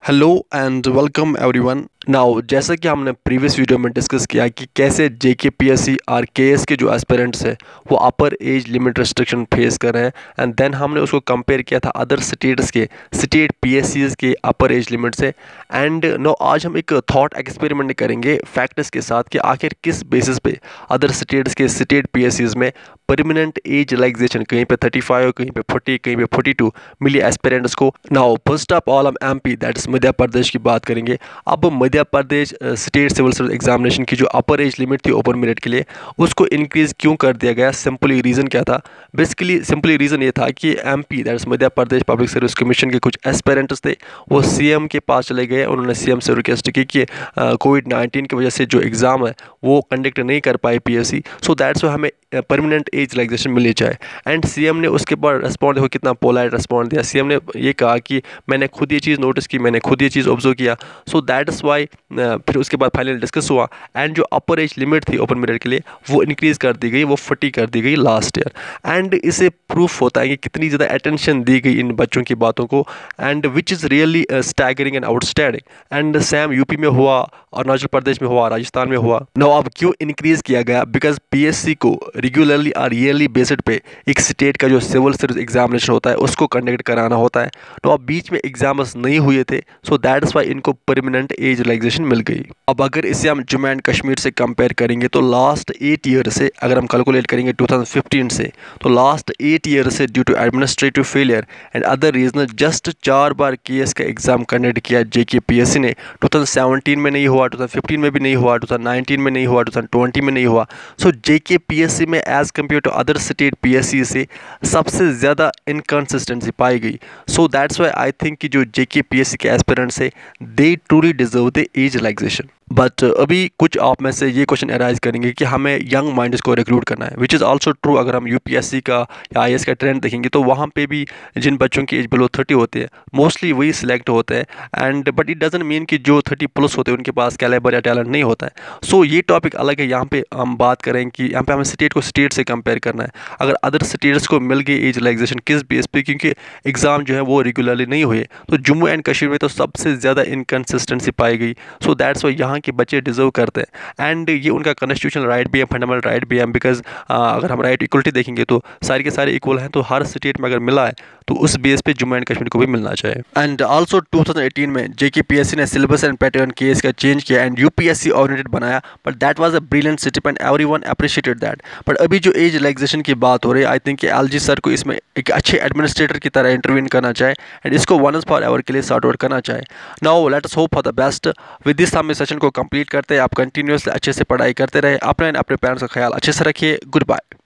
Hello and welcome everyone. Now जैसा कि हमने प्रीवियस वीडियो में डिस्कस किया कि कैसे जेकेपीएससी और केएस के जो एस्पिरेंट्स हैं वो अपर एज लिमिट रिस्ट्रिक्शन फेस कर रहे हैं एंड देन हमने उसको कंपेयर किया था अदर स्टेट्स के स्टेट पीएससीज के अपर एज लिमिट से। एंड नो आज हम एक थॉट एक्सपेरिमेंट करेंगे फैक्ट्स के साथ कि आखिर किस बेसिस पे अदर स्टेट्स के स्टेट पीएससीज में परमानेंट एज रिलैक्सेशन कहीं पे 35, कहीं पे 40, कहीं पे 42 मिली एस्पिरेंट्स को। नाउ फर्स्ट ऑफ ऑल हम MP that is Madhya Pradesh की बात करेंगे। अब Madhya Pradesh state civil service examination की जो अपर एज लिमिट थी ओपन मेरिट के लिए उसको इंक्रीज क्यों कर दिया गया? सिंपली रीज़न क्या था? बेसिकली सिंपली रीज़न ये था कि MP that is Madhya Pradesh public service commission के कुछ एस्पिरेंट्स थे वो सीएम के पास चले गए। उन्होंने सीएम से रिक्वेस्ट की कि कोविड-19 की वजह से जो एग्ज़ाम है वो कंडक्ट नहीं कर पाए पीएससी, सो दैट्स वाई हमें परमानेंट एज रिलैक्सेशन मिलनी चाहिए। एंड सीएम ने उसके बाद रेस्पॉन्ड, देखो कितना पोलाइट रेस्पॉन्ड दिया। सीएम ने ये कहा कि मैंने खुद ये चीज़ नोटिस की, मैंने खुद ये चीज़ ऑब्जर्व किया, सो दैट इज़ वाई। फिर उसके बाद फाइनल डिस्कस हुआ एंड जो अपर एज लिमिट थी ओपन मेरिट के लिए वो इंक्रीज़ कर दी गई, वो 40 कर दी गई लास्ट ईयर। एंड इससे प्रूफ होता है कि कितनी ज़्यादा अटेंशन दी गई इन बच्चों की बातों को and which is really staggering and outstanding. And same UP में हुआ, अरुणाचल प्रदेश में हुआ, राजस्थान में हुआ। नो अब क्यों इंक्रीज़ किया गया? बिकॉज पीएससी को रेगुलरली और ईयरली बेसिस पे एक स्टेट का जो सिविल सर्विस एग्जामिनेशन होता है उसको कंडक्ट कराना होता है। तो अब बीच में एग्जाम्स नहीं हुए थे, सो दैट इज़ वाई इनको परमानेंट एज रिलैक्सेशन मिल गई। अब अगर इसे हम जम्मू एंड कश्मीर से कंपेयर करेंगे तो लास्ट 8 ईयर से अगर हम कैलकुलेट करेंगे 2015 से, तो लास्ट 8 ईयर से due to administrative failure and other reason just 4 बार केएस का एग्जाम कंडक्ट किया जेकेपीएससी ने। 2017 में नहीं हुआ, 2015 में भी नहीं हुआ, 2019 में नहीं हुआ, 2020 में नहीं हुआ। सो जेकेपीएससी में as compared to other state PSC से सबसे ज़्यादा इनकन्सिस्टेंसी पाई गई। So that's why I think कि जो जेकेपीएससी के एस्पिरेंट्स है they truly deserve the age relaxation. But अभी कुछ आप में से ये क्वेश्चन अराइज करेंगे कि हमें यंग माइंड्स को रिक्रूट करना है, विच इज़ आल्सो ट्रू। अगर हम यूपीएससी का या आईएएस का ट्रेंड देखेंगे तो वहाँ पे भी जिन बच्चों की एज बिलो 30 होती है मोस्टली वही सिलेक्ट होते हैं। And but it doesn't mean कि जो 30 प्लस होते हैं उनके पास कैलिबर या टैलेंट नहीं होता है। सो ये टॉपिक अलग है। यहाँ पे हम बात करें कि यहाँ पे हमें स्टेट को स्टेट से कंपेयर करना है। अगर अदर स्टेट्स को मिल गई एज रिलैक्सेशन किस बेस पे? क्योंकि एग्ज़ाम जो है वो रेगुलरली नहीं हुए, तो जम्मू एंड कश्मीर में तो सबसे ज़्यादा इनकन्सिस्टेंसी पाई गई। सो दैट्स वाई यहाँ के बच्चे डिजर्व करते हैं एंड ये उनका कॉन्स्टिट्यूशनल राइट भी है, फंडामेंटल राइट भी है। बिकॉज अगर हम राइट इक्वलिटी देखेंगे तो सारे के सारे इक्वल हैं, तो हर स्टेट में अगर मिला है तो उस बेस पे जम्मू एंड कश्मीर को भी मिलना चाहिए। एंड आल्सो 2018 में जेकेपीएससी ने सिलेबस एंड पैटर्न केस का चेंज किया एंड यूपीएससी ओरिएंटेड बनाया, but that was a brilliant step and everyone appreciated that. But अभी जो एज रिलैक्सेशन की बात हो रही है, आई थिंक एलजी सर को इसमें एक अच्छे एडमिनिस्ट्रेटर की तरह इंटरवीन करना चाहिए एंड इसको वंस फॉर एवर के लिए सॉर्ट आउट करना चाहिए। Now let us hope for the best. With this हम इस सेशन को कंप्लीट करते हैं। आप कंटिन्यूसली अच्छे से पढ़ाई करते रहे, अपने पेरेंट्स का ख्याल अच्छे से रखिए। Good bye.